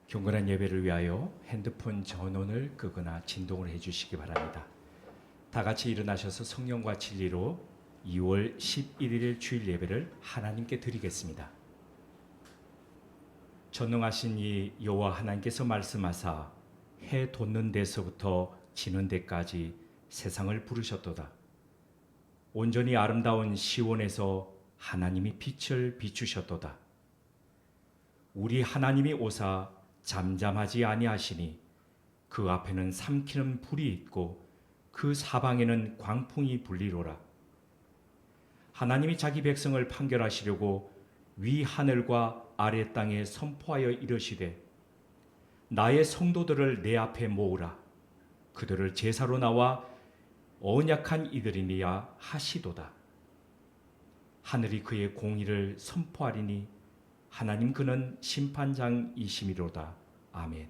경건한 예배를 위하여 핸드폰 전원을 끄거나 진동을 해주시기 바랍니다. 다 같이 일어나셔서 성령과 진리로 2월 11일 주일 예배를 하나님께 드리겠습니다. 전능하신 이 여호와 하나님께서 말씀하사 해 돋는 데서부터 지는 데까지 세상을 부르셨도다. 온전히 아름다운 시온에서 하나님이 빛을 비추셨도다. 우리 하나님이 오사 잠잠하지 아니하시니 그 앞에는 삼키는 불이 있고 그 사방에는 광풍이 불리로라. 하나님이 자기 백성을 판결하시려고 위 하늘과 아래 땅에 선포하여 이르시되 나의 성도들을 내 앞에 모으라. 그들을 제사로 나와 언약한 이들이니야 하시도다. 하늘이 그의 공의를 선포하리니 하나님 그는 심판장이심이로다. 아멘.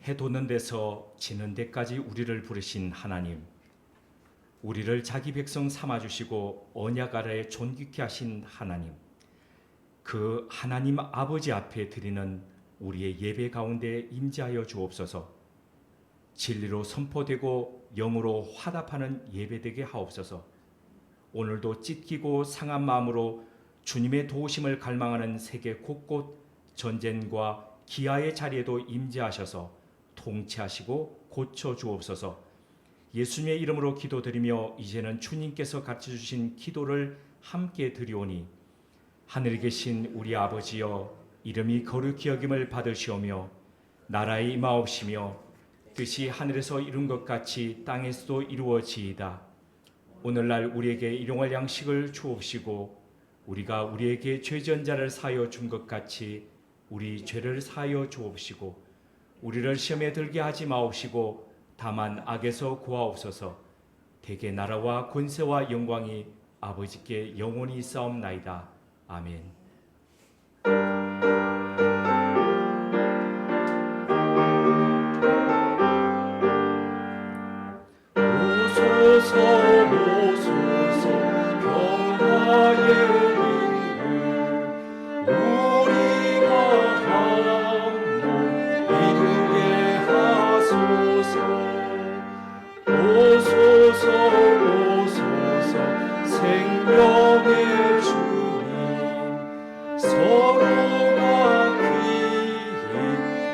해 돋는 데서 지는 데까지 우리를 부르신 하나님, 우리를 자기 백성 삼아주시고 언약 아래에 존귀케 하신 하나님, 그 하나님 아버지 앞에 드리는 우리의 예배 가운데 임재하여 주옵소서. 진리로 선포되고 영으로 화답하는 예배되게 하옵소서. 오늘도 찢기고 상한 마음으로 주님의 도우심을 갈망하는 세계 곳곳 전쟁과 기아의 자리에도 임재하셔서 통치하시고 고쳐 주옵소서. 예수님의 이름으로 기도드리며 이제는 주님께서 가르쳐주신 기도를 함께 드리오니 하늘에 계신 우리 아버지여, 이름이 거룩히 여김을 받으시오며 나라의 임하옵시며 뜻이 하늘에서 이룬 것 같이 땅에서도 이루어지이다. 오늘날 우리에게 일용할 양식을 주옵시고 우리가 우리에게 죄전자를 사하여 준 것 같이 우리 죄를 사하여 주옵시고 우리를 시험에 들게 하지 마옵시고 다만 악에서 구하옵소서. 대개 나라와 권세와 영광이 아버지께 영원히 있사옵나이다. 아멘. 오소서 오소서 평화의 이름 우리가 한몸 이루게 하소서. 오소서 오소서 생명의 주님 서로가 귀히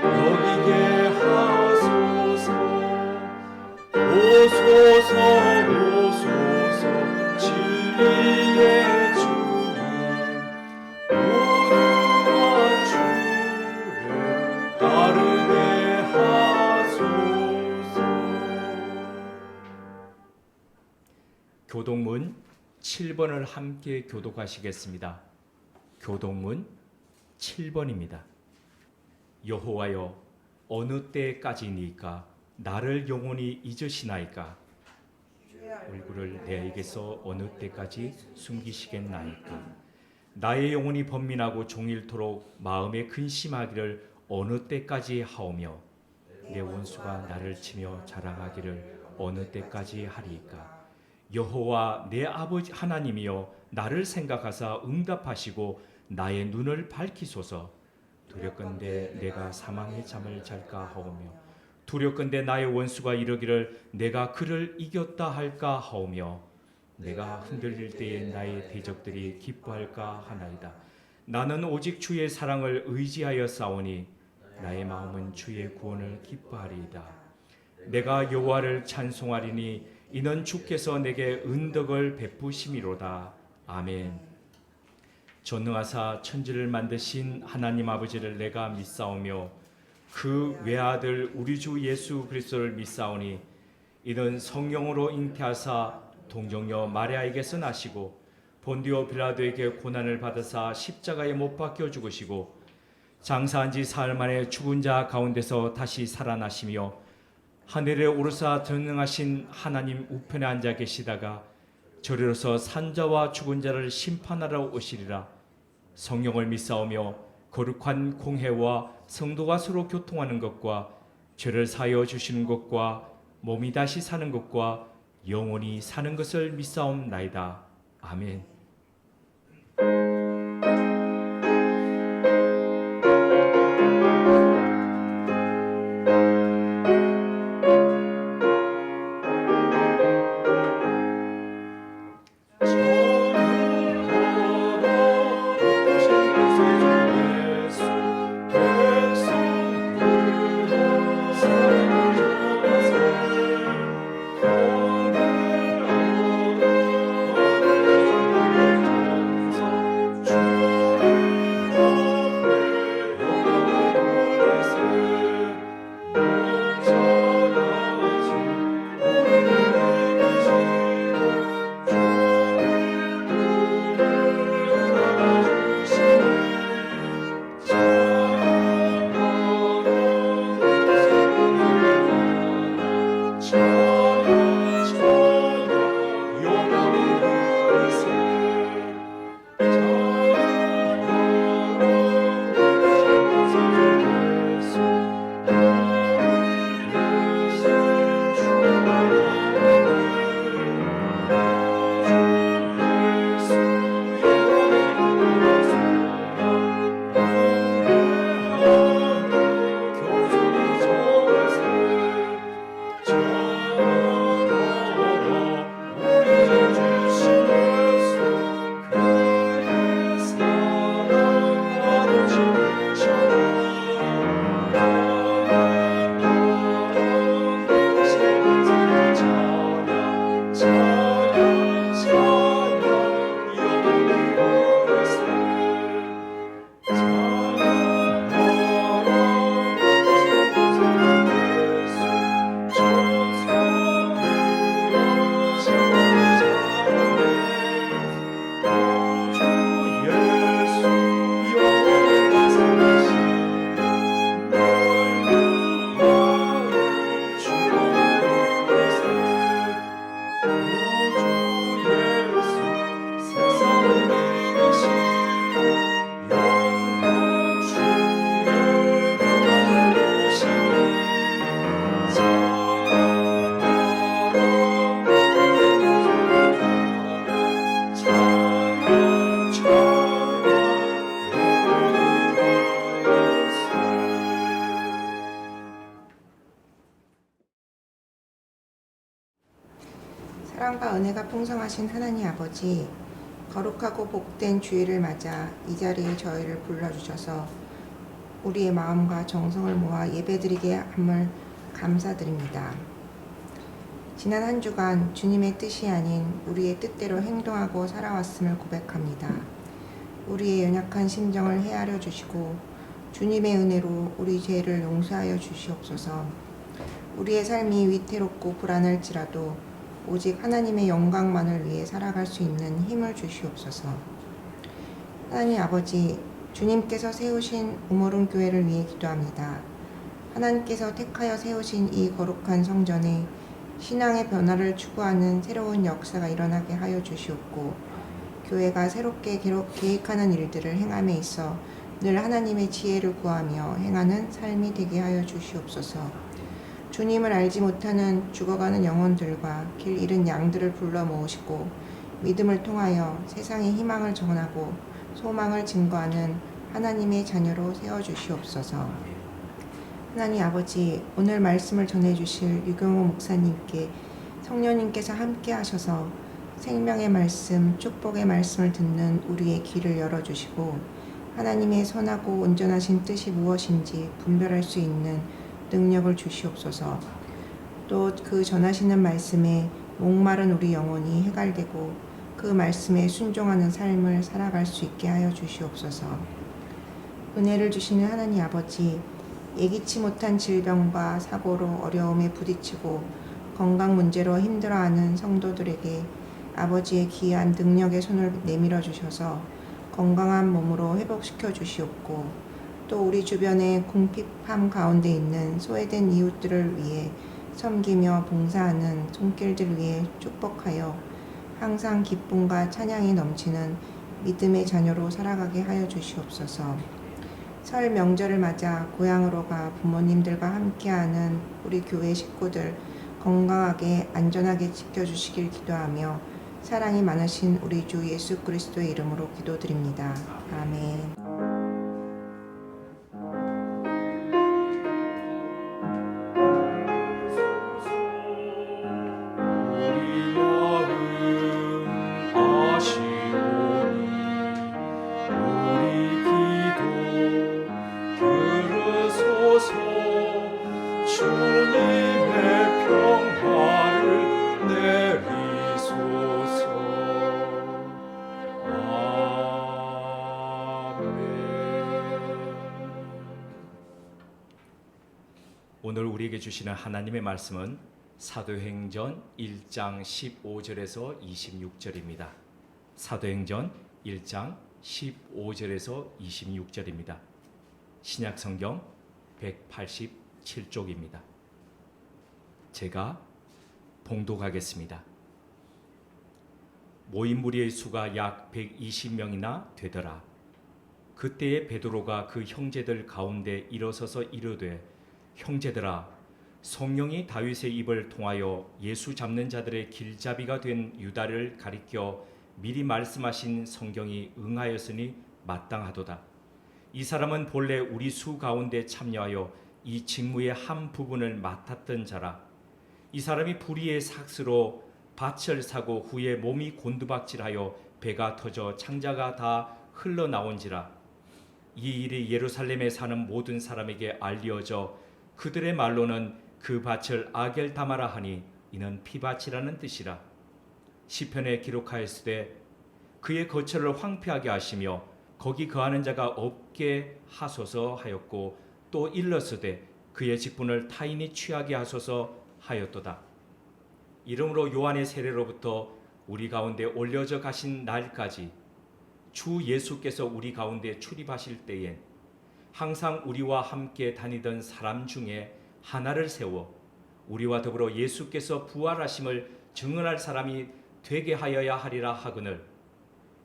여기게 하소서. 오소서 오소서 진리의 주님 모두가 주를 따르게 하소서. 교동문 7번을 함께 교독하시겠습니다. 교동문 7번입니다. 여호와여, 어느 때까지니까 나를 영원히 잊으시나이까? 얼굴을 내에게서 어느 때까지 숨기시겠나이까? 나의 영혼이 번민하고 종일토록 마음에 근심하기를 어느 때까지 하오며 내 원수가 나를 치며 자랑하기를 어느 때까지 하리이까? 여호와 내 아버지 하나님이여, 나를 생각하사 응답하시고 나의 눈을 밝히소서. 두렵건대 내가 사망의 잠을 잘까 하오며 두렵건대 나의 원수가 이르기를 내가 그를 이겼다 할까 하오며 내가 흔들릴 때에 나의 대적들이 기뻐할까 하나이다. 나는 오직 주의 사랑을 의지하여 싸우니 나의 마음은 주의 구원을 기뻐하리이다. 내가 여호와를 찬송하리니 이는 주께서 내게 은덕을 베푸심이로다. 아멘. 전능하사 천지를 만드신 하나님 아버지를 내가 믿사오며 그 외아들 우리 주 예수 그리스도를 믿사오니 이는 성령으로 잉태하사 동정녀 마리아에게서 나시고 본디오 빌라도에게 고난을 받으사 십자가에 못 박혀 죽으시고 장사한 지 사흘 만에 죽은 자 가운데서 다시 살아나시며 하늘에 오르사 전능하신 하나님 우편에 앉아 계시다가 저리로서 산자와 죽은 자를 심판하러 오시리라. 성령을 믿사오며 거룩한 공회와 성도가 서로 교통하는 것과 죄를 사하여 주시는 것과 몸이 다시 사는 것과 영원히 사는 것을 믿사옵나이다. 아멘. 사랑과 은혜가 풍성하신 하나님 아버지, 거룩하고 복된 주일을 맞아 이 자리에 저희를 불러주셔서 우리의 마음과 정성을 모아 예배드리게 함을 감사드립니다. 지난 한 주간 주님의 뜻이 아닌 우리의 뜻대로 행동하고 살아왔음을 고백합니다. 우리의 연약한 심정을 헤아려 주시고 주님의 은혜로 우리 죄를 용서하여 주시옵소서. 우리의 삶이 위태롭고 불안할지라도 오직 하나님의 영광만을 위해 살아갈 수 있는 힘을 주시옵소서. 하나님 아버지, 주님께서 세우신 우물은 교회를 위해 기도합니다. 하나님께서 택하여 세우신 이 거룩한 성전에 신앙의 변화를 추구하는 새로운 역사가 일어나게 하여 주시옵고, 교회가 새롭게 계획하는 일들을 행함에 있어 늘 하나님의 지혜를 구하며 행하는 삶이 되게 하여 주시옵소서. 주님을 알지 못하는 죽어가는 영혼들과 길 잃은 양들을 불러 모으시고 믿음을 통하여 세상에 희망을 전하고 소망을 증거하는 하나님의 자녀로 세워주시옵소서. 하나님 아버지, 오늘 말씀을 전해주실 유경호 목사님께 성령님께서 함께 하셔서 생명의 말씀, 축복의 말씀을 듣는 우리의 귀를 열어주시고 하나님의 선하고 온전하신 뜻이 무엇인지 분별할 수 있는 능력을 주시옵소서. 또 그 전하시는 말씀에 목마른 우리 영혼이 해갈되고 그 말씀에 순종하는 삶을 살아갈 수 있게 하여 주시옵소서. 은혜를 주시는 하나님 아버지, 예기치 못한 질병과 사고로 어려움에 부딪히고 건강 문제로 힘들어하는 성도들에게 아버지의 귀한 능력의 손을 내밀어 주셔서 건강한 몸으로 회복시켜 주시옵고, 또 우리 주변의 궁핍함 가운데 있는 소외된 이웃들을 위해 섬기며 봉사하는 손길들 위해 축복하여 항상 기쁨과 찬양이 넘치는 믿음의 자녀로 살아가게 하여 주시옵소서. 설 명절을 맞아 고향으로 가 부모님들과 함께하는 우리 교회 식구들 건강하게 안전하게 지켜주시길 기도하며 사랑이 많으신 우리 주 예수 그리스도의 이름으로 기도드립니다. 아멘. 우리 마음 아시오니 우리 기도 들으소서. 주님의 평화를 내리소서. 오늘 우리에게 주시는 하나님의 말씀은 사도행전 1장 15절에서 26절입니다. 사도행전 1장 15절에서 26절입니다. 신약성경 187쪽입니다. 제가 봉독하겠습니다. 모인 무리의 수가 약 120명이나 되더라. 그때에 베드로가 그 형제들 가운데 일어서서 이르되 형제들아, 성령이 다윗의 입을 통하여 예수 잡는 자들의 길잡이가 된 유다를 가리켜 미리 말씀하신 성경이 응하였으니 마땅하도다. 이 사람은 본래 우리 수 가운데 참여하여 이 직무의 한 부분을 맡았던 자라. 이 사람이 불의의 삭스로 밭을 사고 후에 몸이 곤두박질하여 배가 터져 창자가 다 흘러나온지라. 이 일이 예루살렘에 사는 모든 사람에게 알려져 그들의 말로는 그 밭을 아겔다마라 하니 이는 피밭이라는 뜻이라. 시편에 기록하였으되 그의 거처를 황폐하게 하시며 거기 거하는 자가 없게 하소서 하였고 또 일렀으되 그의 직분을 타인이 취하게 하소서 하였도다. 이러므로 요한의 세례로부터 우리 가운데 올려져 가신 날까지 주 예수께서 우리 가운데 출입하실 때엔 항상 우리와 함께 다니던 사람 중에 하나를 세워 우리와 더불어 예수께서 부활하심을 증언할 사람이 되게 하여야 하리라 하거늘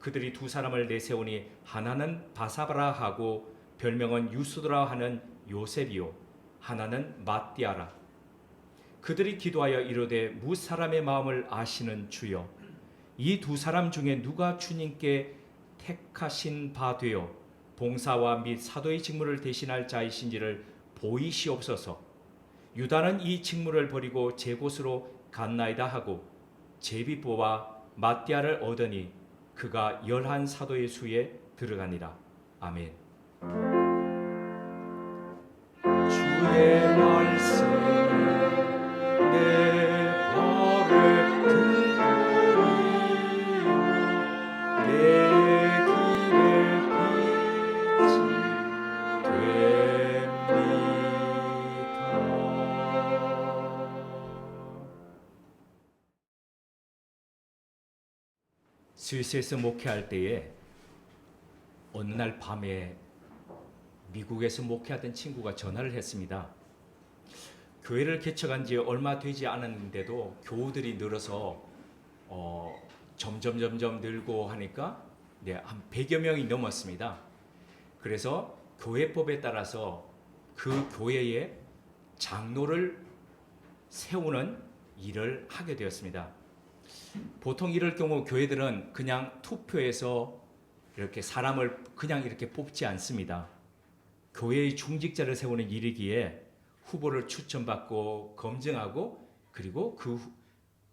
그들이 두 사람을 내세우니 하나는 바사바라 하고 별명은 유스도라 하는 요셉이요 하나는 마띠아라. 그들이 기도하여 이르되 무 사람의 마음을 아시는 주여, 이 두 사람 중에 누가 주님께 택하신 바 되어 봉사와 및 사도의 직무를 대신할 자이신지를 보이시옵소서. 유다는 이 직무를 버리고 제 곳으로 갔나이다 하고 제비 뽑아 마띠아를 얻으니 그가 11 사도의 수에 들어가니라. 아멘. 주의 말씀 내 발에 등불이요 내 길에 빛이 됩니다. 스위스에서 목회할 때에 어느 날 밤에 미국에서 목회하던 친구가 전화를 했습니다. 교회를 개척한 지 얼마 되지 않았는데도 교우들이 늘어서 점점 늘고 하니까 한 100여 명이 넘었습니다. 그래서 교회법에 따라서 그 교회에 장로를 세우는 일을 하게 되었습니다. 보통 이럴 경우 교회들은 그냥 투표해서 이렇게 사람을 그냥 이렇게 뽑지 않습니다. 교회의 중직자를 세우는 일이기에 후보를 추천받고 검증하고 그리고 그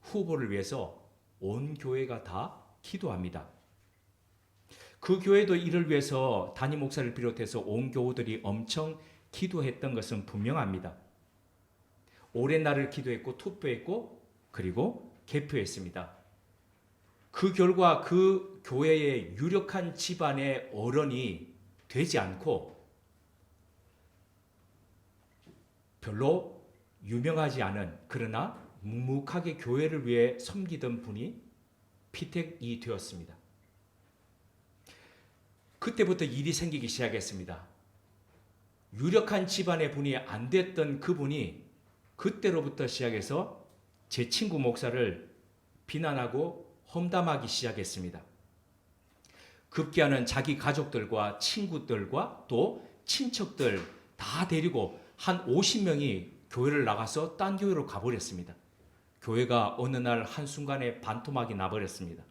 후보를 위해서 온 교회가 다 기도합니다. 그 교회도 이를 위해서 담임 목사를 비롯해서 온 교우들이 엄청 기도했던 것은 분명합니다. 오랜 날을 기도했고 투표했고 그리고 개표했습니다. 그 결과 그 교회의 유력한 집안의 어른이 되지 않고 별로 유명하지 않은 그러나 묵묵하게 교회를 위해 섬기던 분이 피택이 되었습니다. 그때부터 일이 생기기 시작했습니다. 유력한 집안의 분이 안 됐던 그분이 그때로부터 시작해서 제 친구 목사를 비난하고 험담하기 시작했습니다. 급기야는 자기 가족들과 친구들과 또 친척들 다 데리고 한 50명이 교회를 나가서 딴 교회로 가버렸습니다. 교회가 어느 날 한순간에 반토막이 나버렸습니다.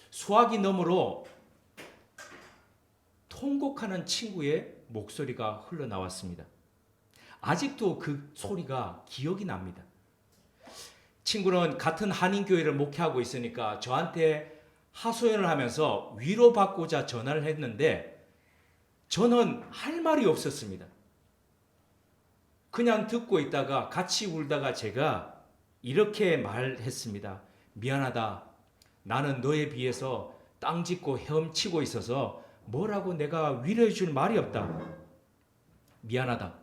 수화기 너머로 통곡하는 친구의 목소리가 흘러나왔습니다. 아직도 그 소리가 기억이 납니다. 친구는 같은 한인교회를 목회하고 있으니까 저한테 하소연을 하면서 위로받고자 전화를 했는데 저는 할 말이 없었습니다. 그냥 듣고 있다가 같이 울다가 제가 이렇게 말했습니다. 미안하다. 나는 너에 비해서 땅 짚고 헤엄치고 있어서 뭐라고 내가 위로해 줄 말이 없다. 미안하다.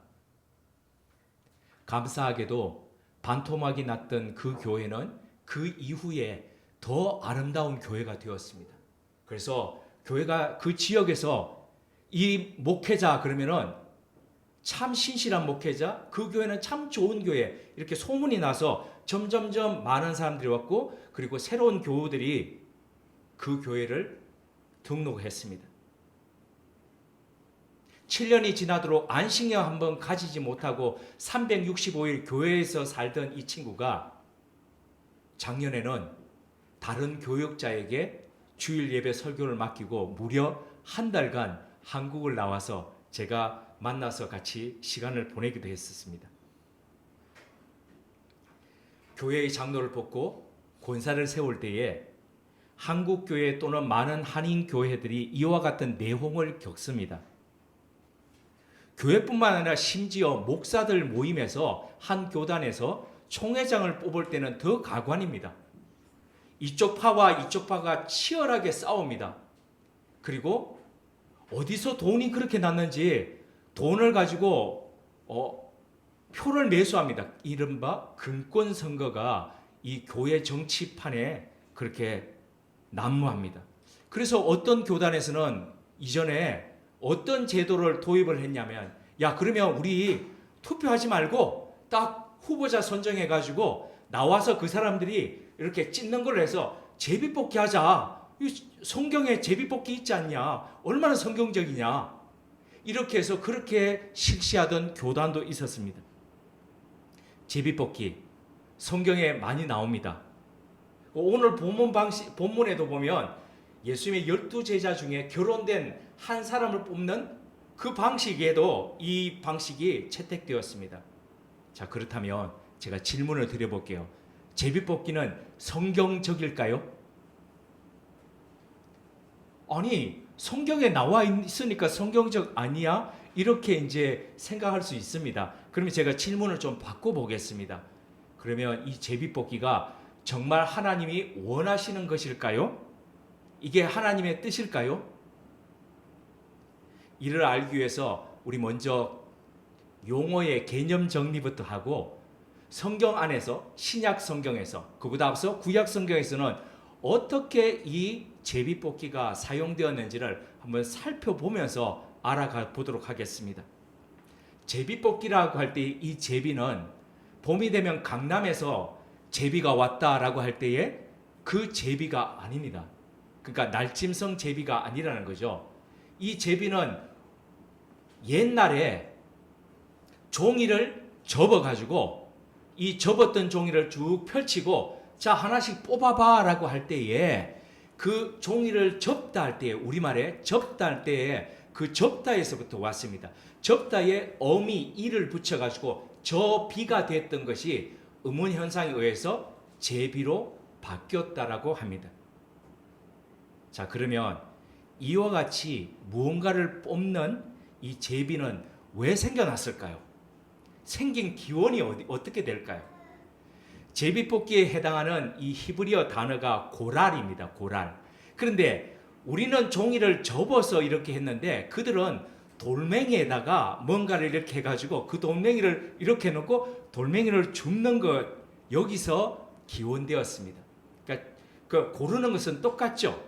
감사하게도 반토막이 났던 그 교회는 그 이후에 더 아름다운 교회가 되었습니다. 그래서 교회가 그 지역에서 이 목회자 그러면은 참 신실한 목회자, 그 교회는 참 좋은 교회 이렇게 소문이 나서 점점점 많은 사람들이 왔고 그리고 새로운 교우들이 그 교회를 등록했습니다. 7년이 지나도록 안식년 한번 가지지 못하고 365일 교회에서 살던 이 친구가 작년에는 다른 교역자에게 주일 예배 설교를 맡기고 무려 한 달간 한국을 나와서 제가 만나서 같이 시간을 보내기도 했었습니다. 교회의 장로를 뽑고 권사를 세울 때에 한국 교회 또는 많은 한인 교회들이 이와 같은 내홍을 겪습니다. 교회뿐만 아니라 심지어 목사들 모임에서 한 교단에서 총회장을 뽑을 때는 더 가관입니다. 이쪽 파와 이쪽 파가 치열하게 싸웁니다. 그리고 어디서 돈이 그렇게 났는지 돈을 가지고 표를 매수합니다. 이른바 금권 선거가 이 교회 정치판에 그렇게 난무합니다. 그래서 어떤 교단에서는 이전에 어떤 제도를 도입을 했냐면 야 그러면 우리 투표하지 말고 딱 후보자 선정해 가지고 나와서 그 사람들이 이렇게 찢는 걸 해서 제비뽑기 하자. 성경에 제비뽑기 있지 않냐. 얼마나 성경적이냐. 이렇게 해서 그렇게 실시하던 교단도 있었습니다. 제비뽑기 성경에 많이 나옵니다. 오늘 본문에도 보면 예수님의 12제자 중에 결혼된 한 사람을 뽑는 그 방식에도 이 방식이 채택되었습니다. 자, 그렇다면 제가 질문을 드려볼게요. 제비뽑기는 성경적일까요? 아니, 성경에 나와 있으니까 성경적 아니야? 이렇게 이제 생각할 수 있습니다. 그러면 제가 질문을 좀 바꿔보겠습니다. 그러면 이 제비뽑기가 정말 하나님이 원하시는 것일까요? 이게 하나님의 뜻일까요? 이를 알기 위해서 우리 먼저 용어의 개념 정리부터 하고 성경 안에서 신약 성경에서 그보다 앞서 구약 성경에서는 어떻게 이 제비뽑기가 사용되었는지를 한번 살펴보면서 알아가 보도록 하겠습니다. 제비뽑기라고 할 때 이 제비는 봄이 되면 강남에서 제비가 왔다라고 할 때에 그 제비가 아닙니다. 그러니까 날짐승 제비가 아니라는 거죠. 이 제비는 옛날에 종이를 접어가지고 이 접었던 종이를 쭉 펼치고 자 하나씩 뽑아봐 라고 할 때에 그 종이를 접다 할 때에 우리말에 접다 할 때에 그 접다에서부터 왔습니다. 접다에 어미 이를 붙여가지고 저비가 됐던 것이 음운현상에 의해서 제비로 바뀌었다라고 합니다. 자 그러면 이와 같이 무언가를 뽑는 이 제비는 왜 생겨났을까요? 생긴 기원이 어떻게 될까요? 제비뽑기에 해당하는 이 히브리어 단어가 고랄입니다. 고랄. 그런데 우리는 종이를 접어서 이렇게 했는데 그들은 돌멩이에다가 뭔가를 이렇게 해가지고 그 돌멩이를 이렇게 놓고 돌멩이를 줍는 것 여기서 기원되었습니다. 그러니까 그 고르는 것은 똑같죠.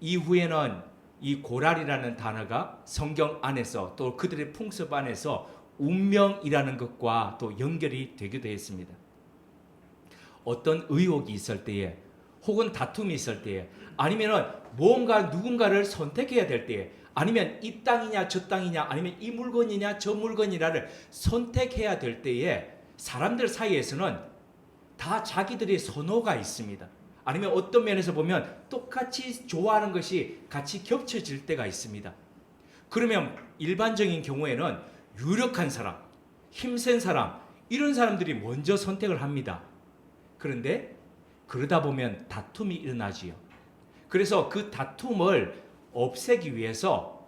이후에는 이 고랄이라는 단어가 성경 안에서 또 그들의 풍습 안에서 운명이라는 것과 또 연결이 되기도 했습니다. 어떤 의혹이 있을 때에 혹은 다툼이 있을 때에 아니면은 무언가 누군가를 선택해야 될 때에 아니면 이 땅이냐 저 땅이냐 아니면 이 물건이냐 저 물건이냐를 선택해야 될 때에 사람들 사이에서는 다 자기들의 선호가 있습니다. 아니면 어떤 면에서 보면 똑같이 좋아하는 것이 같이 겹쳐질 때가 있습니다. 그러면 일반적인 경우에는 유력한 사람, 힘센 사람, 이런 사람들이 먼저 선택을 합니다. 그런데 그러다 보면 다툼이 일어나지요. 그래서 그 다툼을 없애기 위해서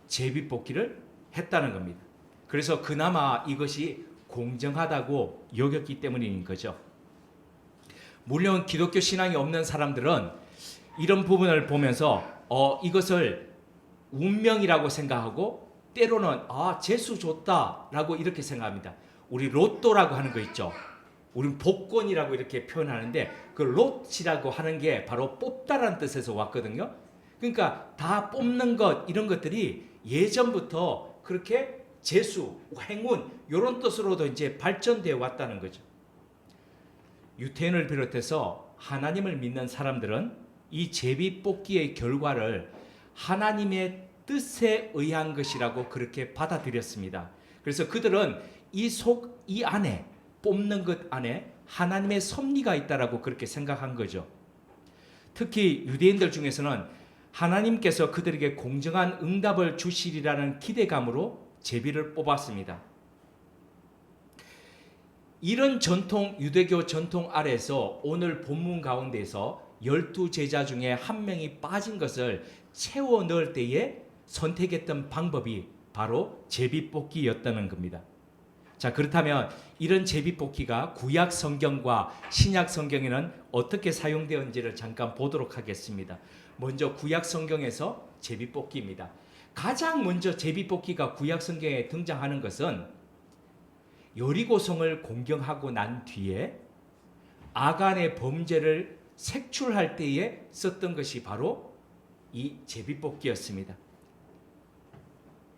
제비뽑기를 했다는 겁니다. 그래서 그나마 이것이 공정하다고 여겼기 때문인 거죠. 물론 기독교 신앙이 없는 사람들은 이런 부분을 보면서 이것을 운명이라고 생각하고 때로는 재수 좋다라고 이렇게 생각합니다. 우리 로또라고 하는 거 있죠. 우리는 복권이라고 이렇게 표현하는데 그 롯이라고 하는 게 바로 뽑다라는 뜻에서 왔거든요. 그러니까 다 뽑는 것 이런 것들이 예전부터 그렇게 재수, 행운 이런 뜻으로도 이제 발전되어 왔다는 거죠. 유태인을 비롯해서 하나님을 믿는 사람들은 이 제비뽑기의 결과를 하나님의 뜻에 의한 것이라고 그렇게 받아들였습니다. 그래서 그들은 이 안에 뽑는 것 안에 하나님의 섭리가 있다라고 그렇게 생각한 거죠. 특히 유대인들 중에서는 하나님께서 그들에게 공정한 응답을 주시리라는 기대감으로 제비를 뽑았습니다. 이런 전통, 유대교 전통 아래에서 오늘 본문 가운데에서 12제자 중에 한 명이 빠진 것을 채워 넣을 때에 선택했던 방법이 바로 제비뽑기였다는 겁니다. 자, 그렇다면 이런 제비뽑기가 구약 성경과 신약 성경에는 어떻게 사용되었는지를 잠깐 보도록 하겠습니다. 먼저 구약 성경에서 제비뽑기입니다. 가장 먼저 제비뽑기가 구약 성경에 등장하는 것은 여리고성을 공격하고 난 뒤에 아간의 범죄를 색출할 때에 썼던 것이 바로 이 제비뽑기였습니다.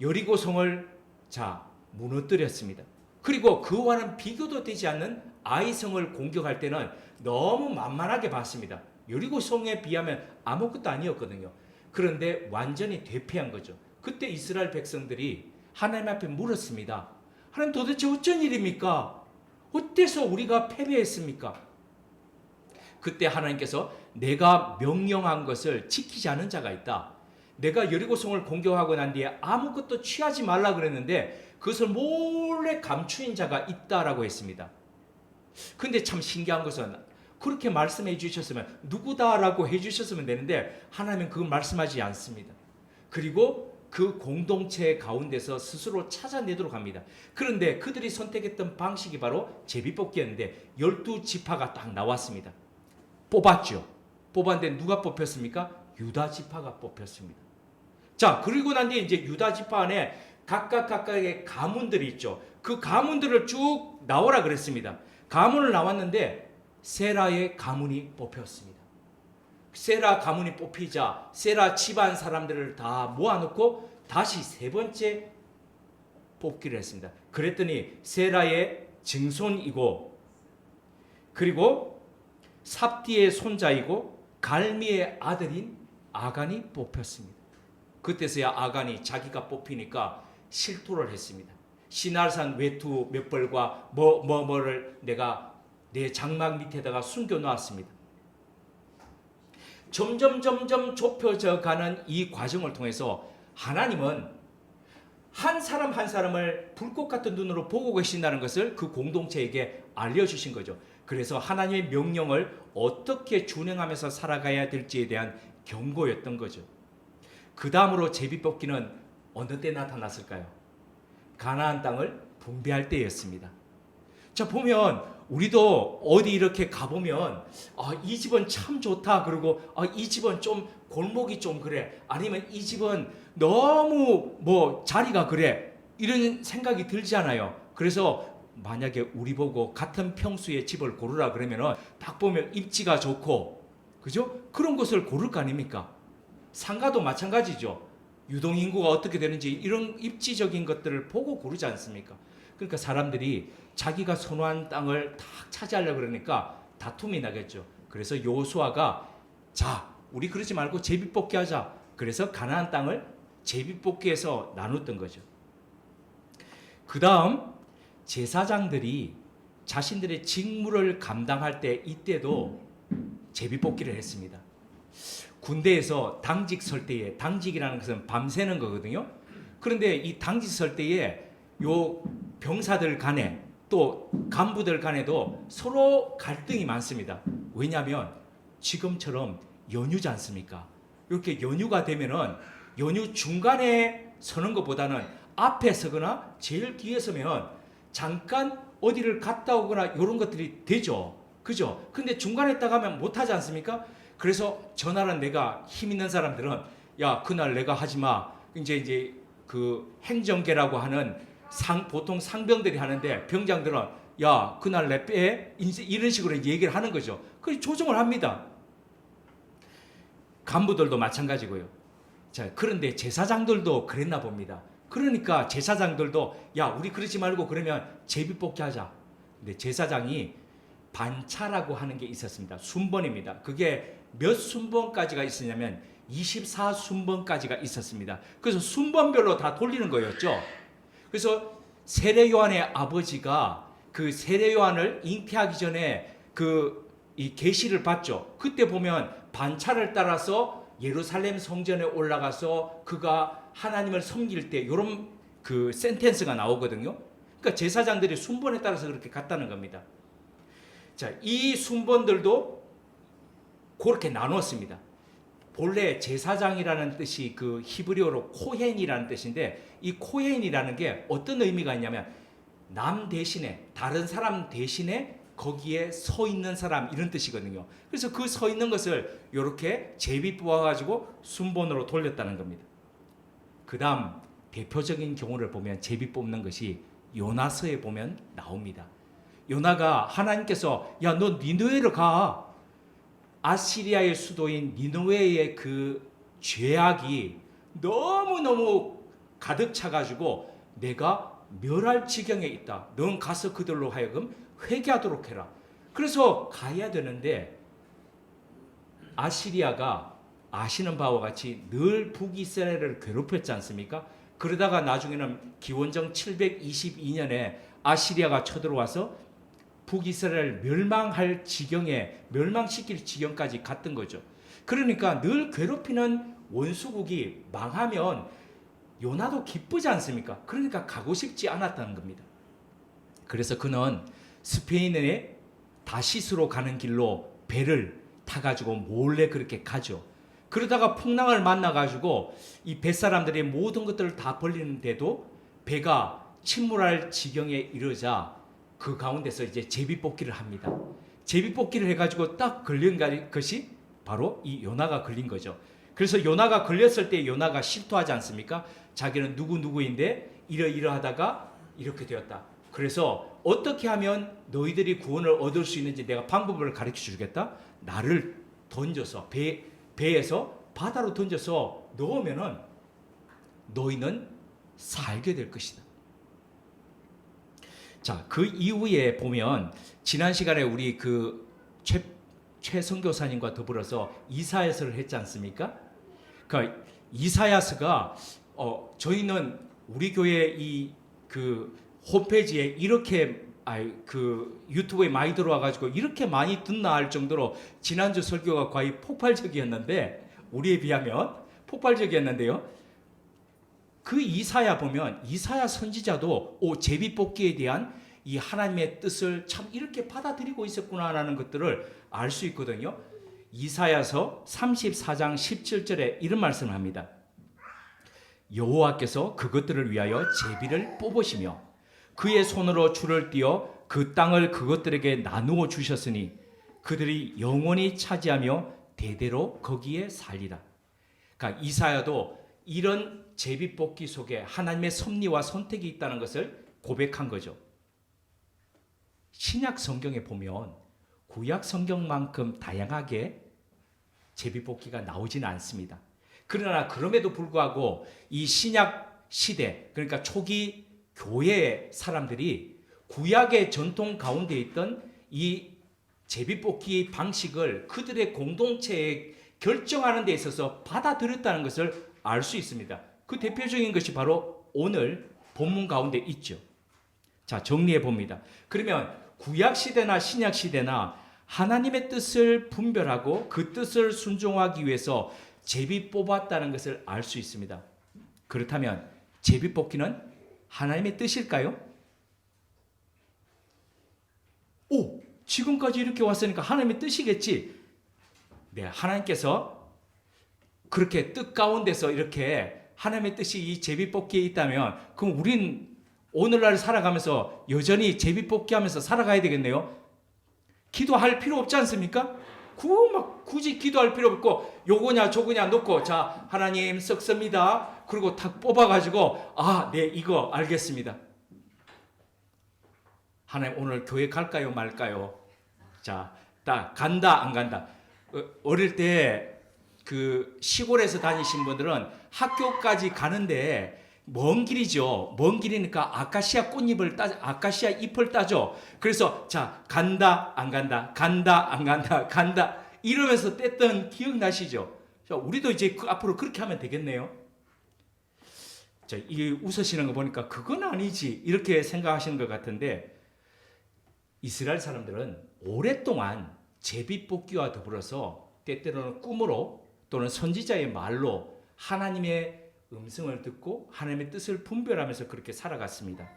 여리고성을 무너뜨렸습니다. 그리고 그와는 비교도 되지 않는 아이성을 공격할 때는 너무 만만하게 봤습니다. 여리고성에 비하면 아무것도 아니었거든요. 그런데 완전히 대패한 거죠. 그때 이스라엘 백성들이 하나님 앞에 물었습니다. 하나님 도대체 어쩐 일입니까? 어때서 우리가 패배했습니까? 그때 하나님께서 내가 명령한 것을 지키지 않은 자가 있다. 내가 여리고성을 공격하고 난 뒤에 아무것도 취하지 말라 그랬는데 그것을 몰래 감추인 자가 있다라고 했습니다. 근데 참 신기한 것은 그렇게 말씀해 주셨으면 누구다라고 해 주셨으면 되는데 하나님은 그걸 말씀하지 않습니다. 그리고 그 공동체 가운데서 스스로 찾아내도록 합니다. 그런데 그들이 선택했던 방식이 바로 제비뽑기였는데 12지파가 딱 나왔습니다. 뽑았죠. 뽑았는데 누가 뽑혔습니까? 유다 지파가 뽑혔습니다. 자, 그리고 난 뒤에 이제 유다 지파 안에 각각의 가문들이 있죠. 그 가문들을 쭉 나오라 그랬습니다. 가문을 나왔는데 세라의 가문이 뽑혔습니다. 세라 가문이 뽑히자 세라 집안 사람들을 다 모아놓고 다시 세 번째 뽑기를 했습니다. 그랬더니 세라의 증손이고 그리고 삽디의 손자이고 갈미의 아들인 아간이 뽑혔습니다. 그때서야 아간이 자기가 뽑히니까 실토를 했습니다. 시날산 외투 몇 벌과 뭐를 내가 내 장막 밑에다가 숨겨 놓았습니다. 점점 좁혀져 가는 이 과정을 통해서 하나님은 한 사람 한 사람을 불꽃 같은 눈으로 보고 계신다는 것을 그 공동체에게 알려주신 거죠. 그래서 하나님의 명령을 어떻게 준행하면서 살아가야 될지에 대한 경고였던 거죠. 그 다음으로 제비뽑기는 어느 때 나타났을까요? 가나안 땅을 분배할 때였습니다. 자, 보면 우리도 어디 이렇게 가보면 이 집은 참 좋다 그러고 이 집은 좀 골목이 좀 그래 아니면 이 집은 너무 자리가 그래 이런 생각이 들잖아요. 그래서 만약에 우리 보고 같은 평수의 집을 고르라 그러면은 딱 보면 입지가 좋고 그죠? 그런 것을 고를 거 아닙니까? 상가도 마찬가지죠. 유동인구가 어떻게 되는지 이런 입지적인 것들을 보고 고르지 않습니까? 그러니까 사람들이 자기가 선호한 땅을 딱 차지하려고 그러니까 다툼이 나겠죠. 그래서 여호수아가 우리 그러지 말고 제비뽑기 하자. 그래서 가나안 땅을 제비뽑기해서 나눴던 거죠. 그 다음 제사장들이 자신들의 직무를 감당할 때 이때도 제비뽑기를 했습니다. 군대에서 당직 설 때에, 당직이라는 것은 밤새는 거거든요. 그런데 이 당직 설 때에 요 병사들 간에 또 간부들 간에도 서로 갈등이 많습니다. 왜냐하면 지금처럼 연휴지 않습니까? 이렇게 연휴가 되면은 연휴 중간에 서는 것보다는 앞에 서거나 제일 뒤에 서면 잠깐 어디를 갔다 오거나 이런 것들이 되죠. 그죠? 근데 중간에 있다 가면 못하지 않습니까? 그래서 전날은 내가 힘 있는 사람들은 야, 그날 내가 하지 마. 이제 그 행정계라고 하는 보통 상병들이 하는데 병장들은 야, 그날 내 빼. 이제 이런 식으로 얘기를 하는 거죠. 그래서 조정을 합니다. 간부들도 마찬가지고요. 자, 그런데 제사장들도 그랬나 봅니다. 그러니까 제사장들도 야, 우리 그러지 말고 그러면 제비뽑기 하자. 근데 제사장이 반차라고 하는 게 있었습니다. 순번입니다. 그게 몇 순번까지가 있었냐면 24순번까지가 있었습니다. 그래서 순번별로 다 돌리는 거였죠. 그래서 세례 요한의 아버지가 그 세례 요한을 잉태하기 전에 이 계시를 봤죠. 그때 보면 반차를 따라서 예루살렘 성전에 올라가서 그가 하나님을 섬길 때 이런 그 센텐스가 나오거든요. 그러니까 제사장들이 순번에 따라서 그렇게 갔다는 겁니다. 자, 이 순번들도 그렇게 나눴습니다. 본래 제사장이라는 뜻이 그 히브리어로 코헨이라는 뜻인데 이 코헨이라는 게 어떤 의미가 있냐면 남 대신에 다른 사람 대신에 거기에 서 있는 사람 이런 뜻이거든요. 그래서 그 서 있는 것을 이렇게 제비 뽑아가지고 순번으로 돌렸다는 겁니다. 그 다음 대표적인 경우를 보면 제비 뽑는 것이 요나서에 보면 나옵니다. 요나가 하나님께서 야, 너 니느웨로 가. 아시리아의 수도인 니느웨의 그 죄악이 너무너무 가득 차가지고 내가 멸할 지경에 있다. 넌 가서 그들로 하여금 회개하도록 해라. 그래서 가야 되는데 아시리아가 아시는 바와 같이 늘 북이스라엘을 괴롭혔지 않습니까? 그러다가 나중에는 기원전 722년에 아시리아가 쳐들어와서 북이스라엘 멸망할 지경에 멸망시킬 지경까지 갔던 거죠. 그러니까 늘 괴롭히는 원수국이 망하면 요나도 기쁘지 않습니까? 그러니까 가고 싶지 않았다는 겁니다. 그래서 그는 스페인의 다시스로 가는 길로 배를 타가지고 몰래 그렇게 가죠. 그러다가 풍랑을 만나가지고 이 뱃사람들의 모든 것들을 다 벌리는데도 배가 침몰할 지경에 이르자 그 가운데서 이제 제비뽑기를 합니다. 제비뽑기를 해가지고 딱 걸린 것이 바로 이 요나가 걸린 거죠. 그래서 요나가 걸렸을 때 요나가 실토하지 않습니까? 자기는 누구인데 이러하다가 이렇게 되었다. 그래서 어떻게 하면 너희들이 구원을 얻을 수 있는지 내가 방법을 가르쳐 주겠다. 나를 던져서 배에서 바다로 던져서 넣으면은 너희는 살게 될 것이다. 자, 그 이후에 보면 지난 시간에 우리 최 선교사님과 더불어서 이사야서를 했지 않습니까? 그러니까 이사야서가 저희는 우리 교회 그 홈페이지에 이렇게 유튜브에 많이 들어와 가지고 이렇게 많이 듣나 할 정도로 지난주 설교가 거의 폭발적이었는데 우리에 비하면 폭발적이었는데요. 그 이사야 보면 이사야 선지자도 제비뽑기에 대한 이 하나님의 뜻을 참 이렇게 받아들이고 있었구나라는 것들을 알 수 있거든요. 이사야서 34장 17절에 이런 말씀을 합니다. 여호와께서 그것들을 위하여 제비를 뽑으시며 그의 손으로 줄을 띄어 그 땅을 그것들에게 나누어 주셨으니 그들이 영원히 차지하며 대대로 거기에 살리라. 그러니까 이사야도 이런 제비뽑기 속에 하나님의 섭리와 선택이 있다는 것을 고백한 거죠. 신약 성경에 보면 구약 성경만큼 다양하게 제비뽑기가 나오지는 않습니다. 그러나 그럼에도 불구하고 이 신약 시대, 그러니까 초기 교회 사람들이 구약의 전통 가운데 있던 이 제비뽑기 방식을 그들의 공동체에 결정하는 데 있어서 받아들였다는 것을 알 수 있습니다. 그 대표적인 것이 바로 오늘 본문 가운데 있죠. 자, 정리해 봅니다. 그러면 구약 시대나 신약 시대나 하나님의 뜻을 분별하고 그 뜻을 순종하기 위해서 제비 뽑았다는 것을 알 수 있습니다. 그렇다면 제비 뽑기는 하나님의 뜻일까요? 오, 지금까지 이렇게 왔으니까 하나님의 뜻이겠지. 네, 하나님께서 그렇게 뜻 가운데서 이렇게 하나님의 뜻이 이 제비 뽑기에 있다면 그럼 우린 오늘날 살아가면서 여전히 제비 뽑기 하면서 살아가야 되겠네요. 기도할 필요 없지 않습니까? 굳이 기도할 필요 없고 요거냐 저거냐 놓고 자 하나님 썩습니다. 그리고 탁 뽑아가지고 네 이거 알겠습니다. 하나님 오늘 교회 갈까요 말까요? 자, 딱 간다 안 간다. 어릴 때 그 시골에서 다니신 분들은 학교까지 가는데 먼 길이죠. 먼 길이니까 아카시아 꽃잎을 아카시아 잎을 따죠. 그래서 자 간다 안 간다 간다 안 간다 간다 이러면서 뗐던 기억 나시죠? 자, 우리도 이제 앞으로 그렇게 하면 되겠네요. 자, 이 웃으시는 거 보니까 그건 아니지 이렇게 생각하시는 것 같은데 이스라엘 사람들은 오랫동안 제비뽑기와 더불어서 때때로는 꿈으로 또는 선지자의 말로 하나님의 음성을 듣고 하나님의 뜻을 분별하면서 그렇게 살아갔습니다.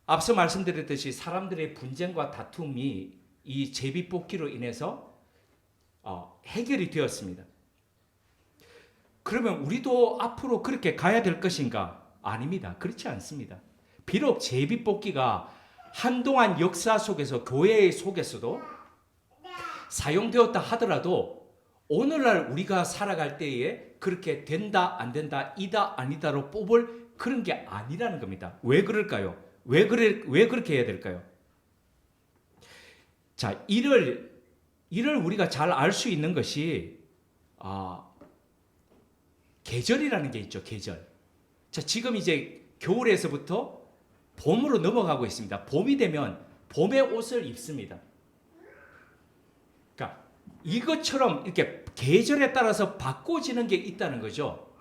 앞서 말씀드렸듯이 사람들의 분쟁과 다툼이 이 제비뽑기로 인해서 해결이 되었습니다. 그러면 우리도 앞으로 그렇게 가야 될 것인가? 아닙니다. 그렇지 않습니다. 비록 제비뽑기가 한동안 역사 속에서 교회 속에서도 사용되었다 하더라도 오늘날 우리가 살아갈 때에 그렇게 된다 안 된다 이다 아니다로 뽑을 그런 게 아니라는 겁니다. 왜 그럴까요? 왜 그렇게 해야 될까요? 자, 이를 우리가 잘 알 수 있는 것이 계절이라는 게 있죠. 계절. 자, 지금 이제 겨울에서부터 봄으로 넘어가고 있습니다. 봄이 되면 봄의 옷을 입습니다. 그러니까 이것처럼 이렇게 계절에 따라서 바꿔지는 게 있다는 거죠.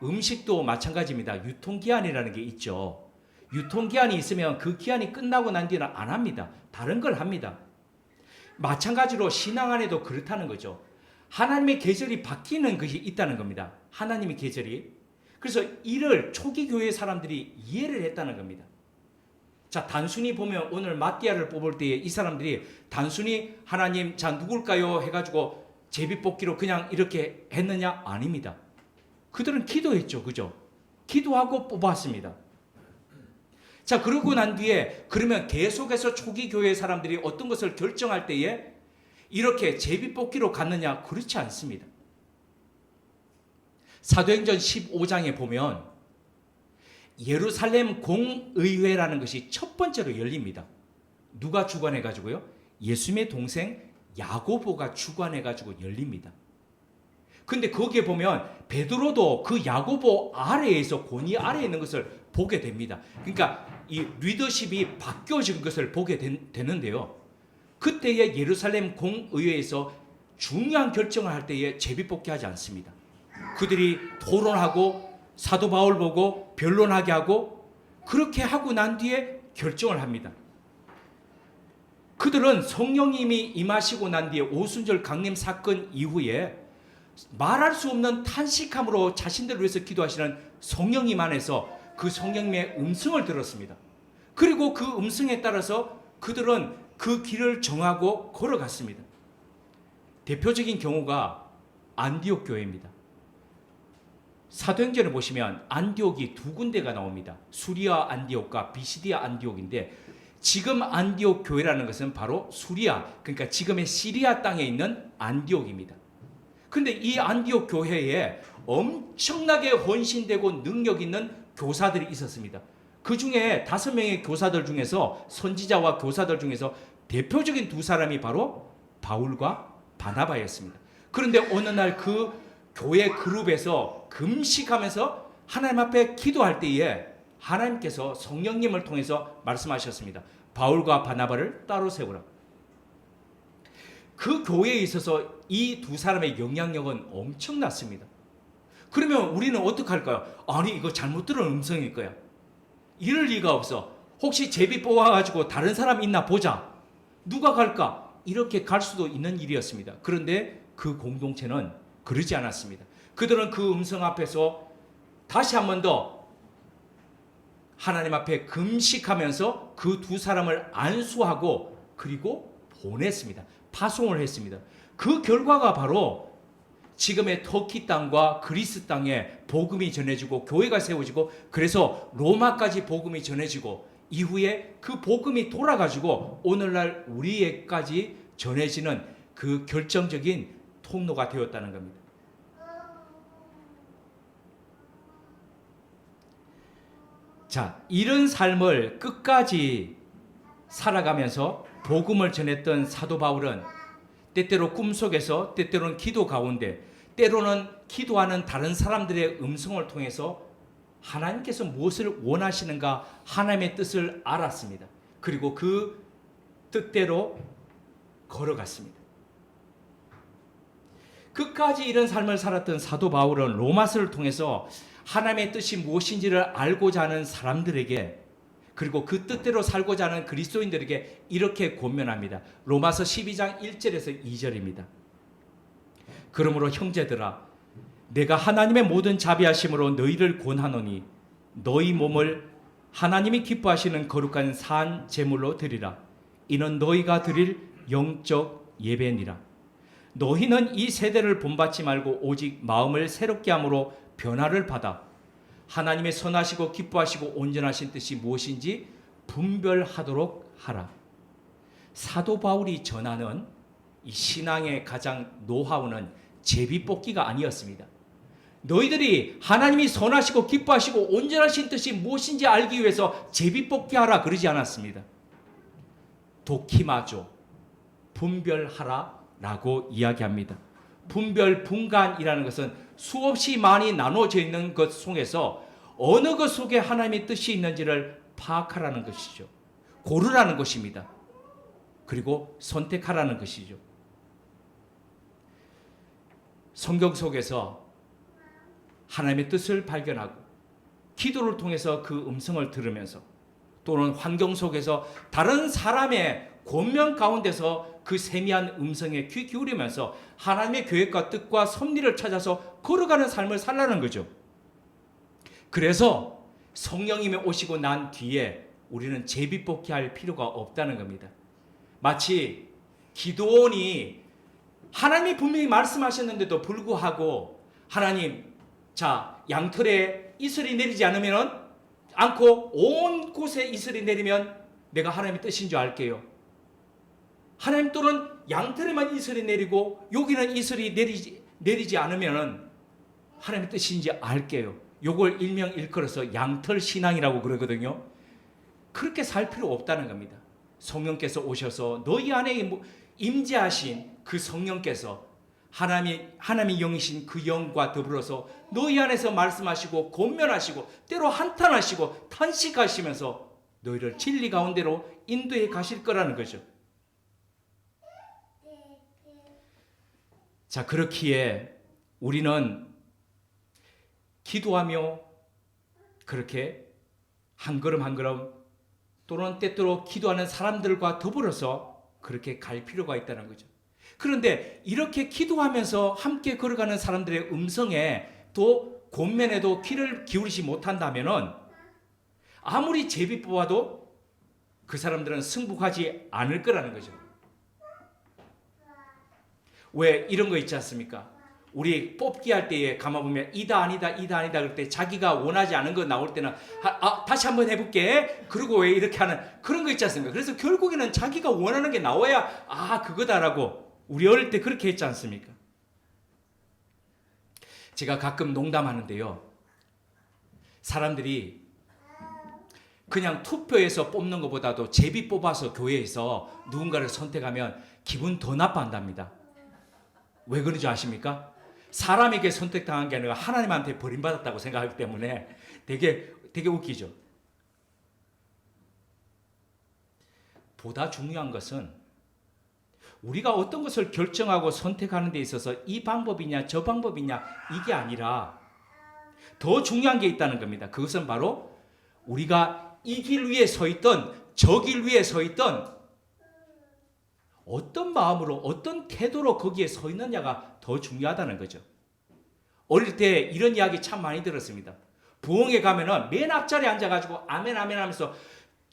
음식도 마찬가지입니다. 유통기한이라는 게 있죠. 유통기한이 있으면 그 기한이 끝나고 난 뒤는 안 합니다. 다른 걸 합니다. 마찬가지로 신앙 안에도 그렇다는 거죠. 하나님의 계절이 바뀌는 것이 있다는 겁니다. 하나님의 계절이. 그래서 이를 초기 교회 사람들이 이해를 했다는 겁니다. 자, 단순히 보면 오늘 마띠아를 뽑을 때에 이 사람들이 단순히 하나님 자 누굴까요 해가지고 제비뽑기로 그냥 이렇게 했느냐? 아닙니다. 그들은 기도했죠. 그죠? 기도하고 뽑았습니다. 자, 그러고 난 뒤에 그러면 계속해서 초기 교회 사람들이 어떤 것을 결정할 때에 이렇게 제비뽑기로 갔느냐? 그렇지 않습니다. 사도행전 15장에 보면 예루살렘 공의회라는 것이 첫 번째로 열립니다. 누가 주관해가지고요? 예수님의 동생 야고보가 주관해가지고 열립니다. 근데 거기에 보면 베드로도 그 야고보 아래에서 권위 아래에 있는 것을 보게 됩니다. 그러니까 이 리더십이 바뀌어진 것을 보게 되는데요. 그때의 예루살렘 공의회에서 중요한 결정을 할 때에 제비뽑기 하지 않습니다. 그들이 토론하고 사도 바울 보고 변론하게 하고 그렇게 하고 난 뒤에 결정을 합니다. 그들은 성령님이 임하시고 난 뒤에 오순절 강림 사건 이후에 말할 수 없는 탄식함으로 자신들을 위해서 기도하시는 성령님 안에서 그 성령님의 음성을 들었습니다. 그리고 그 음성에 따라서 그들은 그 길을 정하고 걸어갔습니다. 대표적인 경우가 안디옥 교회입니다. 사도행전을 보시면 안디옥이 두 군데가 나옵니다. 수리아 안디옥과 비시디아 안디옥인데 지금 안디옥 교회라는 것은 바로 수리아, 그러니까 지금의 시리아 땅에 있는 안디옥입니다. 그런데 이 안디옥 교회에 엄청나게 헌신되고 능력 있는 교사들이 있었습니다. 그 중에 5명의 교사들 중에서 선지자와 교사들 중에서 대표적인 두 사람이 바로 바울과 바나바였습니다. 그런데 어느 날 그 교회 그룹에서 금식하면서 하나님 앞에 기도할 때에 하나님께서 성령님을 통해서 말씀하셨습니다. 바울과 바나바를 따로 세우라. 그 교회에 있어서 이 두 사람의 영향력은 엄청났습니다. 그러면 우리는 어떻게 할까요? 아니 이거 잘못 들은 음성일 거야. 이럴 리가 없어. 혹시 제비 뽑아가지고 다른 사람 있나 보자. 누가 갈까? 이렇게 갈 수도 있는 일이었습니다. 그런데 그 공동체는 그러지 않았습니다. 그들은 그 음성 앞에서 다시 한 번 더 하나님 앞에 금식하면서 그 두 사람을 안수하고 그리고 보냈습니다. 파송을 했습니다. 그 결과가 바로 지금의 터키 땅과 그리스 땅에 복음이 전해지고 교회가 세워지고 그래서 로마까지 복음이 전해지고 이후에 그 복음이 돌아가지고 오늘날 우리에까지 전해지는 그 결정적인 통로가 되었다는 겁니다. 자, 이런 삶을 끝까지 살아가면서 복음을 전했던 사도 바울은 때때로 꿈속에서 때때로는 기도 가운데 때로는 기도하는 다른 사람들의 음성을 통해서 하나님께서 무엇을 원하시는가 하나님의 뜻을 알았습니다. 그리고 그 뜻대로 걸어갔습니다. 끝까지 이런 삶을 살았던 사도 바울은 로마서를 통해서 하나님의 뜻이 무엇인지를 알고자 하는 사람들에게 그리고 그 뜻대로 살고자 하는 그리스도인들에게 이렇게 권면합니다. 로마서 12장 1절에서 2절입니다. 그러므로 형제들아 내가 하나님의 모든 자비하심으로 너희를 권하노니 너희 몸을 하나님이 기뻐하시는 거룩한 산 제물로 드리라. 이는 너희가 드릴 영적 예배니라. 너희는 이 세대를 본받지 말고 오직 마음을 새롭게 함으로 변화를 받아 하나님의 선하시고 기뻐하시고 온전하신 뜻이 무엇인지 분별하도록 하라. 사도 바울이 전하는 이 신앙의 가장 노하우는 제비뽑기가 아니었습니다. 너희들이 하나님이 선하시고 기뻐하시고 온전하신 뜻이 무엇인지 알기 위해서 제비뽑기 하라 그러지 않았습니다. 도키마조, 분별하라 라고 이야기합니다. 분별, 분간이라는 것은 수없이 많이 나눠져 있는 것 속에서 어느 것 속에 하나님의 뜻이 있는지를 파악하라는 것이죠. 고르라는 것입니다. 그리고 선택하라는 것이죠. 성경 속에서 하나님의 뜻을 발견하고 기도를 통해서 그 음성을 들으면서 또는 환경 속에서 다른 사람의 권면 가운데서 그 세미한 음성에 귀 기울이면서 하나님의 계획과 뜻과 섭리를 찾아서 걸어가는 삶을 살라는 거죠. 그래서 성령님이 오시고 난 뒤에 우리는 제비뽑기 할 필요가 없다는 겁니다. 마치 기드온이 하나님이 분명히 말씀하셨는데도 불구하고 하나님, 자, 양털에 이슬이 내리지 않고 온 곳에 이슬이 내리면 내가 하나님의 뜻인 줄 알게요. 하나님 또는 양털에만 이슬이 내리고 여기는 이슬이 내리지 않으면 하나님의 뜻인지 알게요. 요걸 일명 일컬어서 양털 신앙이라고 그러거든요. 그렇게 살 필요 없다는 겁니다. 성령께서 오셔서 너희 안에 임재하신 그 성령께서 하나님의 영이신 그 영과 더불어서 너희 안에서 말씀하시고 권면하시고 때로 한탄하시고 탄식하시면서 너희를 진리 가운데로 인도해 가실 거라는 거죠. 자, 그렇기에 우리는 기도하며 그렇게 한 걸음 한 걸음 또는 때때로 기도하는 사람들과 더불어서 그렇게 갈 필요가 있다는 거죠. 그런데 이렇게 기도하면서 함께 걸어가는 사람들의 음성에 또 권면에도 귀를 기울이지 못한다면은 아무리 제비 뽑아도 그 사람들은 승복하지 않을 거라는 거죠. 왜 이런 거 있지 않습니까? 우리 뽑기 할 때에 가만보면 이다 아니다 그럴 때 자기가 원하지 않은 거 나올 때는 다시 한번 해볼게. 그리고 왜 이렇게 하는 그런 거 있지 않습니까? 그래서 결국에는 자기가 원하는 게 나와야 그거다라고 우리 어릴 때 그렇게 했지 않습니까? 제가 가끔 농담하는데요. 사람들이 그냥 투표해서 뽑는 것보다도 제비 뽑아서 교회에서 누군가를 선택하면 기분 더 나빠한답니다. 왜 그런지 아십니까? 사람에게 선택당한 게 아니라 하나님한테 버림받았다고 생각하기 때문에 되게 웃기죠. 보다 중요한 것은 우리가 어떤 것을 결정하고 선택하는 데 있어서 이 방법이냐 저 방법이냐 이게 아니라 더 중요한 게 있다는 겁니다. 그것은 바로 우리가 이 길 위에 서 있던 저 길 위에 서 있던 어떤 마음으로 어떤 태도로 거기에 서 있느냐가 더 중요하다는 거죠. 어릴 때 이런 이야기 참 많이 들었습니다. 부흥회 가면은 맨 앞자리에 앉아가지고 아멘 아멘 하면서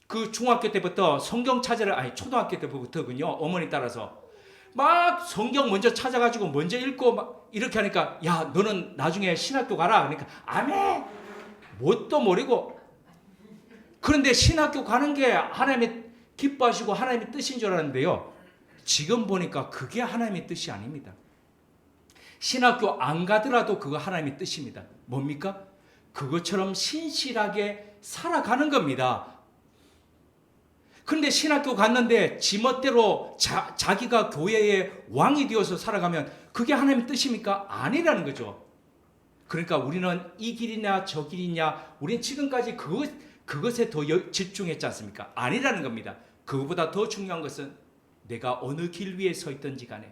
그 중학교 때부터 성경 찾으러 아니 초등학교 때부터군요. 어머니 따라서 막 성경 먼저 찾아가지고 먼저 읽고 막 이렇게 하니까 야 너는 나중에 신학교 가라 그러니까 아멘 뭣도 모르고 그런데 신학교 가는 게 하나님의 기뻐하시고 하나님의 뜻인 줄 알았는데요. 지금 보니까 그게 하나님의 뜻이 아닙니다. 신학교 안 가더라도 그거 하나님의 뜻입니다. 뭡니까? 그것처럼 신실하게 살아가는 겁니다. 그런데 신학교 갔는데 지멋대로 자기가 교회의 왕이 되어서 살아가면 그게 하나님의 뜻입니까? 아니라는 거죠. 그러니까 우리는 이 길이냐 저 길이냐 우리는 지금까지 그것에 더 집중했지 않습니까? 아니라는 겁니다. 그것보다 더 중요한 것은 내가 어느 길 위에 서 있든지 간에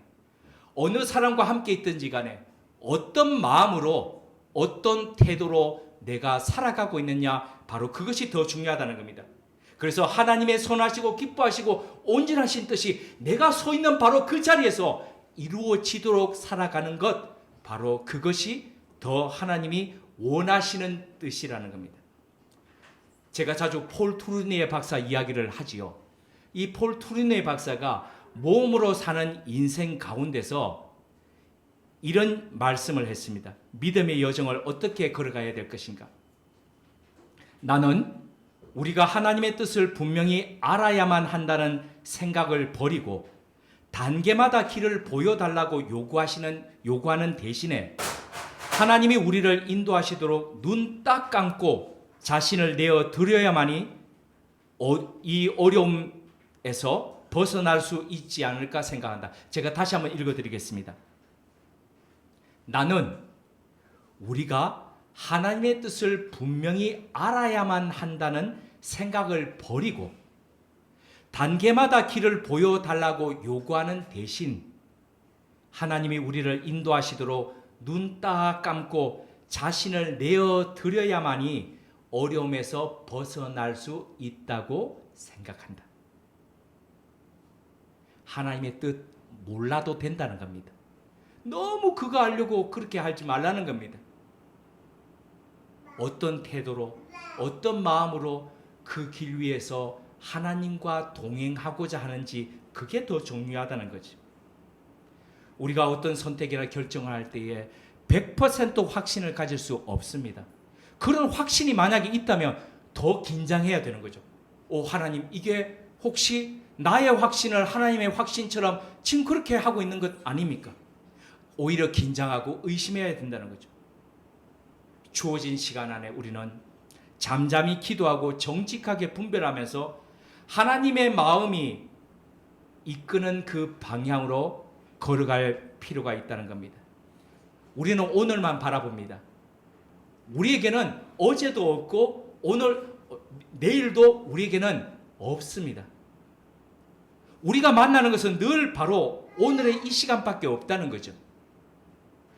어느 사람과 함께 있든지 간에 어떤 마음으로 어떤 태도로 내가 살아가고 있느냐 바로 그것이 더 중요하다는 겁니다. 그래서 하나님의 선하시고 기뻐하시고 온전하신 뜻이 내가 서 있는 바로 그 자리에서 이루어지도록 살아가는 것 바로 그것이 더 하나님이 원하시는 뜻이라는 겁니다. 제가 자주 폴 투르니에 박사 이야기를 하지요. 이 폴 투르니에 박사가 몸으로 사는 인생 가운데서 이런 말씀을 했습니다. 믿음의 여정을 어떻게 걸어가야 될 것인가? 나는 우리가 하나님의 뜻을 분명히 알아야만 한다는 생각을 버리고 단계마다 길을 보여달라고 요구하는 대신에 하나님이 우리를 인도하시도록 눈 딱 감고 자신을 내어 드려야만이 이 어려움에서 벗어날 수 있지 않을까 생각한다. 제가 다시 한번 읽어드리겠습니다. 나는 우리가 하나님의 뜻을 분명히 알아야만 한다는 생각을 버리고 단계마다 길을 보여달라고 요구하는 대신 하나님이 우리를 인도하시도록 눈 딱 감고 자신을 내어 드려야만이 어려움에서 벗어날 수 있다고 생각한다. 하나님의 뜻 몰라도 된다는 겁니다. 너무 그거 하려고 그렇게 하지 말라는 겁니다. 어떤 태도로 어떤 마음으로 그 길 위에서 하나님과 동행하고자 하는지 그게 더 중요하다는 거지. 우리가 어떤 선택이나 결정을 할 때에 100% 확신을 가질 수 없습니다. 그런 확신이 만약에 있다면 더 긴장해야 되는 거죠. 하나님 이게 혹시 나의 확신을 하나님의 확신처럼 지금 그렇게 하고 있는 것 아닙니까? 오히려 긴장하고 의심해야 된다는 거죠. 주어진 시간 안에 우리는 잠잠히 기도하고 정직하게 분별하면서 하나님의 마음이 이끄는 그 방향으로 걸어갈 필요가 있다는 겁니다. 우리는 오늘만 바라봅니다. 우리에게는 어제도 없고 내일도 우리에게는 없습니다. 우리가 만나는 것은 늘 바로 오늘의 이 시간밖에 없다는 거죠.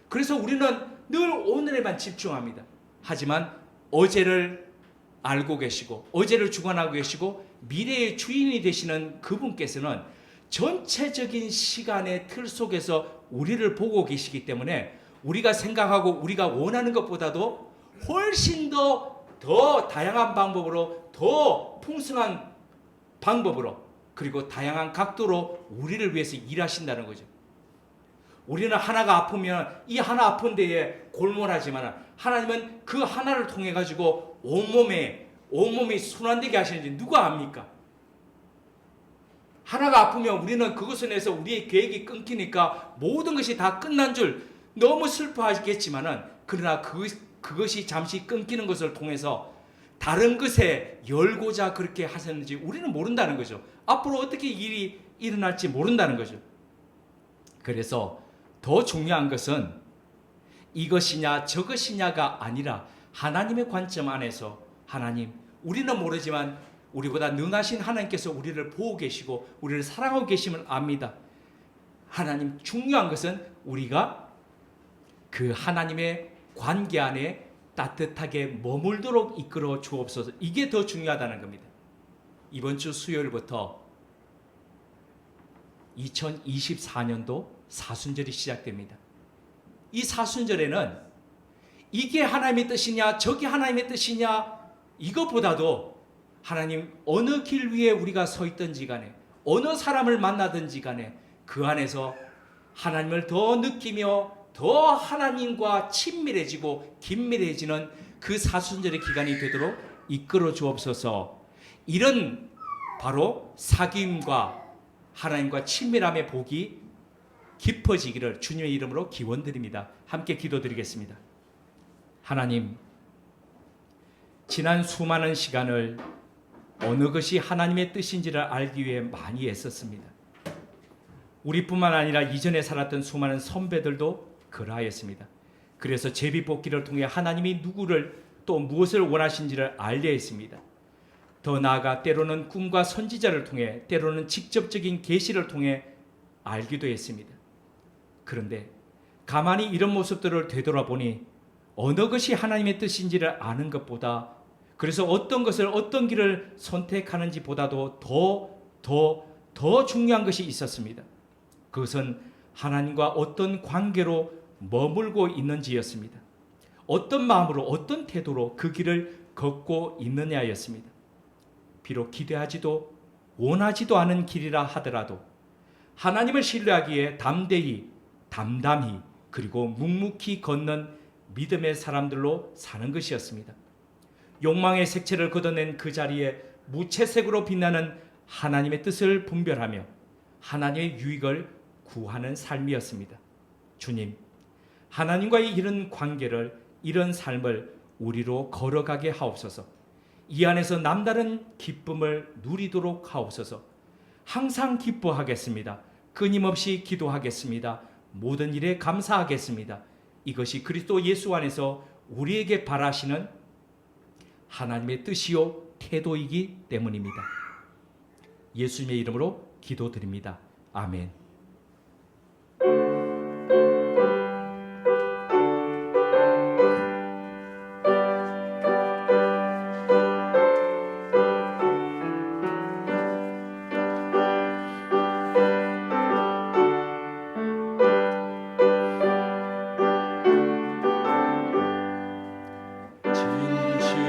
그래서 우리는 늘 오늘에만 집중합니다. 하지만 어제를 알고 계시고 어제를 주관하고 계시고 미래의 주인이 되시는 그분께서는 전체적인 시간의 틀 속에서 우리를 보고 계시기 때문에 우리가 생각하고 우리가 원하는 것보다도 훨씬 더 다양한 방법으로 더 풍성한 방법으로 그리고 다양한 각도로 우리를 위해서 일하신다는 거죠. 우리는 하나가 아프면 이 하나 아픈 데에 골몰하지만 하나님은 그 하나를 통해 가지고 온몸이 순환되게 하시는지 누가 압니까? 하나가 아프면 우리는 그것을 내서 우리의 계획이 끊기니까 모든 것이 다 끝난 줄 너무 슬퍼하겠지만은 그러나 그것이 잠시 끊기는 것을 통해서 다른 것에 열고자 그렇게 하셨는지 우리는 모른다는 거죠. 앞으로 어떻게 일이 일어날지 모른다는 거죠. 그래서 더 중요한 것은 이것이냐 저것이냐가 아니라 하나님의 관점 안에서 하나님 우리는 모르지만 우리보다 능하신 하나님께서 우리를 보고 계시고 우리를 사랑하고 계심을 압니다. 하나님 중요한 것은 우리가 그 하나님의 관계 안에 따뜻하게 머물도록 이끌어 주옵소서. 이게 더 중요하다는 겁니다. 이번 주 수요일부터 2024년도 사순절이 시작됩니다. 이 사순절에는 이게 하나님의 뜻이냐 저게 하나님의 뜻이냐 이것보다도 하나님 어느 길 위에 우리가 서 있든지 간에 어느 사람을 만나든지 간에 그 안에서 하나님을 더 느끼며 더 하나님과 친밀해지고 긴밀해지는 그 사순절의 기간이 되도록 이끌어 주옵소서. 이런 바로 사귐과 하나님과 친밀함의 복이 깊어지기를 주님의 이름으로 기원드립니다. 함께 기도드리겠습니다. 하나님, 지난 수많은 시간을 어느 것이 하나님의 뜻인지를 알기 위해 많이 애썼습니다. 우리뿐만 아니라 이전에 살았던 수많은 선배들도 그러하였습니다. 그래서 제비뽑기를 통해 하나님이 누구를 또 무엇을 원하신지를 알려 했습니다. 더 나아가 때로는 꿈과 선지자를 통해 때로는 직접적인 계시를 통해 알기도 했습니다. 그런데 가만히 이런 모습들을 되돌아보니 어느 것이 하나님의 뜻인지를 아는 것보다 그래서 어떤 것을 어떤 길을 선택하는지 보다도 더 중요한 것이 있었습니다. 그것은 하나님과 어떤 관계로 머물고 있는지였습니다. 어떤 마음으로 어떤 태도로 그 길을 걷고 있느냐였습니다. 비록 기대하지도 원하지도 않은 길이라 하더라도 하나님을 신뢰하기에 담담히 그리고 묵묵히 걷는 믿음의 사람들로 사는 것이었습니다. 욕망의 색채를 걷어낸 그 자리에 무채색으로 빛나는 하나님의 뜻을 분별하며 하나님의 유익을 구하는 삶이었습니다. 주님, 하나님과의 이런 관계를 이런 삶을 우리로 걸어가게 하옵소서. 이 안에서 남다른 기쁨을 누리도록 하옵소서. 항상 기뻐하겠습니다. 끊임없이 기도하겠습니다. 모든 일에 감사하겠습니다. 이것이 그리스도 예수 안에서 우리에게 바라시는 하나님의 뜻이요 태도이기 때문입니다. 예수님의 이름으로 기도드립니다. 아멘.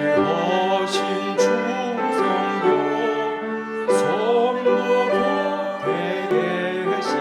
진실하신 주성령 성도 곁에 계시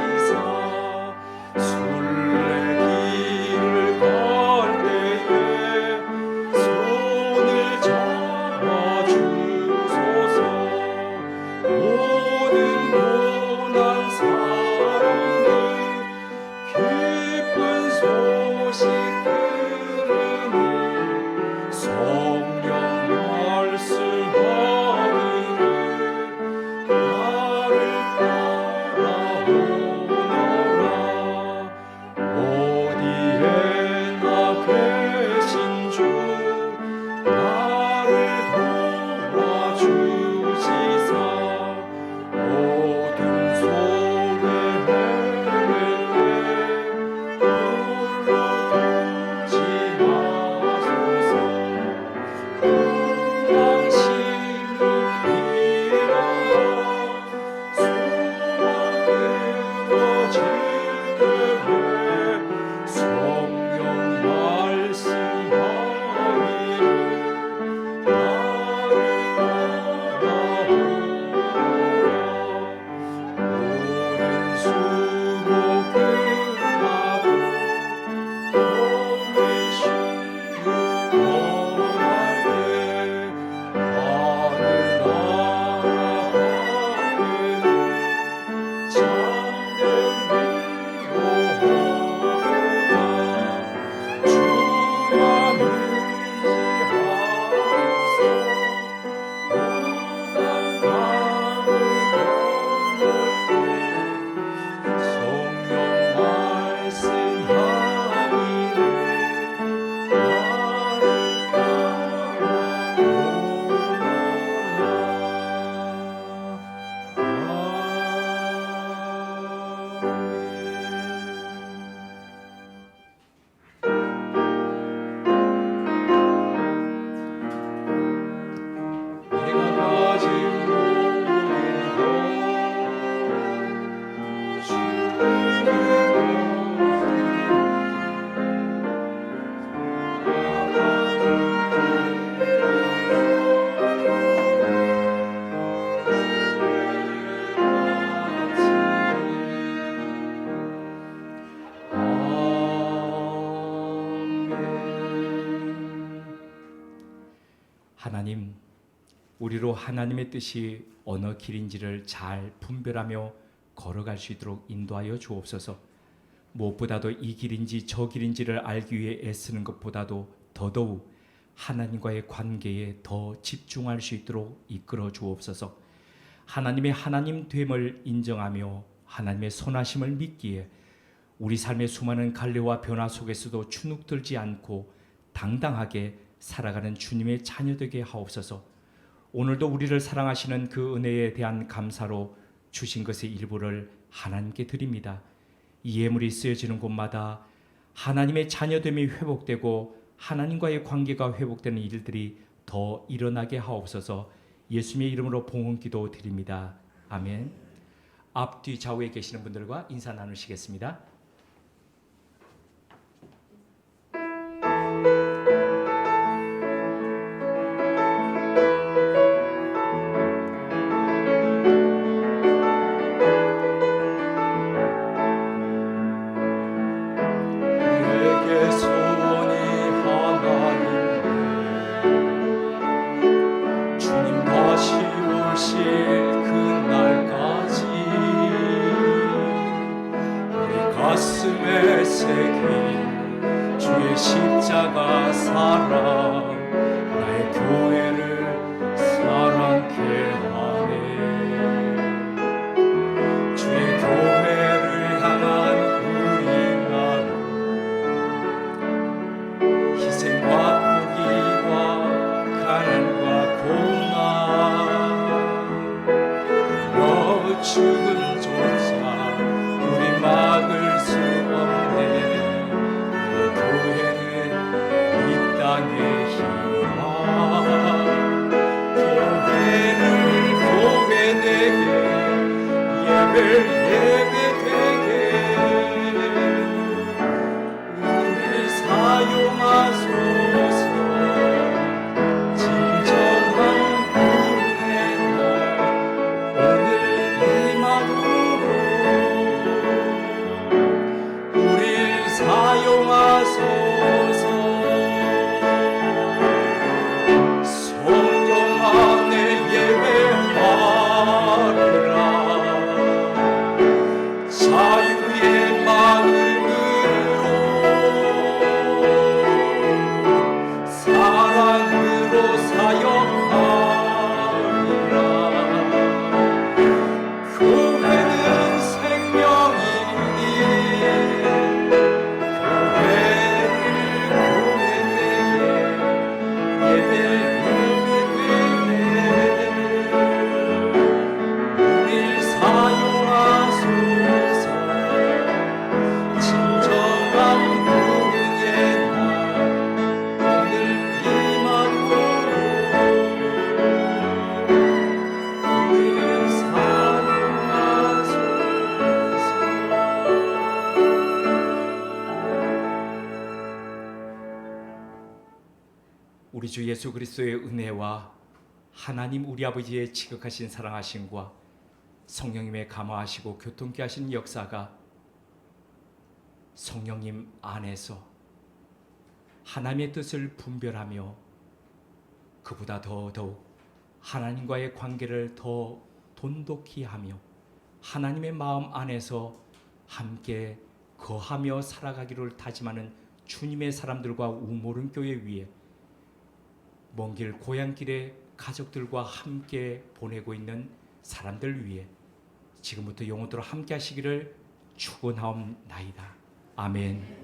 우리로 하나님의 뜻이 어느 길인지를 잘 분별하며 걸어갈 수 있도록 인도하여 주옵소서. 무엇보다도 이 길인지 저 길인지를 알기 위해 애쓰는 것보다도 더더욱 하나님과의 관계에 더 집중할 수 있도록 이끌어 주옵소서. 하나님의 하나님 됨을 인정하며 하나님의 선하심을 믿기에 우리 삶의 수많은 갈래와 변화 속에서도 주눅들지 않고 당당하게 살아가는 주님의 자녀되게 하옵소서. 오늘도 우리를 사랑하시는 그 은혜에 대한 감사로 주신 것의 일부를 하나님께 드립니다. 이 예물이 쓰여지는 곳마다 하나님의 자녀됨이 회복되고 하나님과의 관계가 회복되는 일들이 더 일어나게 하옵소서. 예수님의 이름으로 봉헌기도 드립니다. 아멘. 앞뒤 좌우에 계시는 분들과 인사 나누시겠습니다. 내게 소원이 하나님, 주님 다시 오실 그날까지 우리 가슴에 새긴 주의 십자가 사랑, 나의 교회를 사랑케 하네. 주의 교회를 향한 우리 나름, 희생과 포기와 가난과 고난, 너 죽음조차 우리 막을 수 없네. 내 교회는 이 땅의 희망, 교회 내게 예배 되게 우리 사용하소서. 진정한 구원의 날 오늘 임하도록 우리 사용하소서. 성령 안에 예배하리라. 자유의 마음으로 사랑으로 사역하리라. 교회는 생명이니 우리 주 예수 그리스도의 은혜와 하나님 우리 아버지의 지극하신 사랑하심과 성령님의 감화하시고 교통케 하신 역사가 성령님 안에서 하나님의 뜻을 분별하며 그보다 더더욱 하나님과의 관계를 더 돈독히 하며 하나님의 마음 안에서 함께 거하며 살아가기를 다짐하는 주님의 사람들과 우모른 교회 위에 먼 길 고향길에 가족들과 함께 보내고 있는 사람들 위해 지금부터 영원토록 함께 하시기를 축원하옵나이다. 아멘.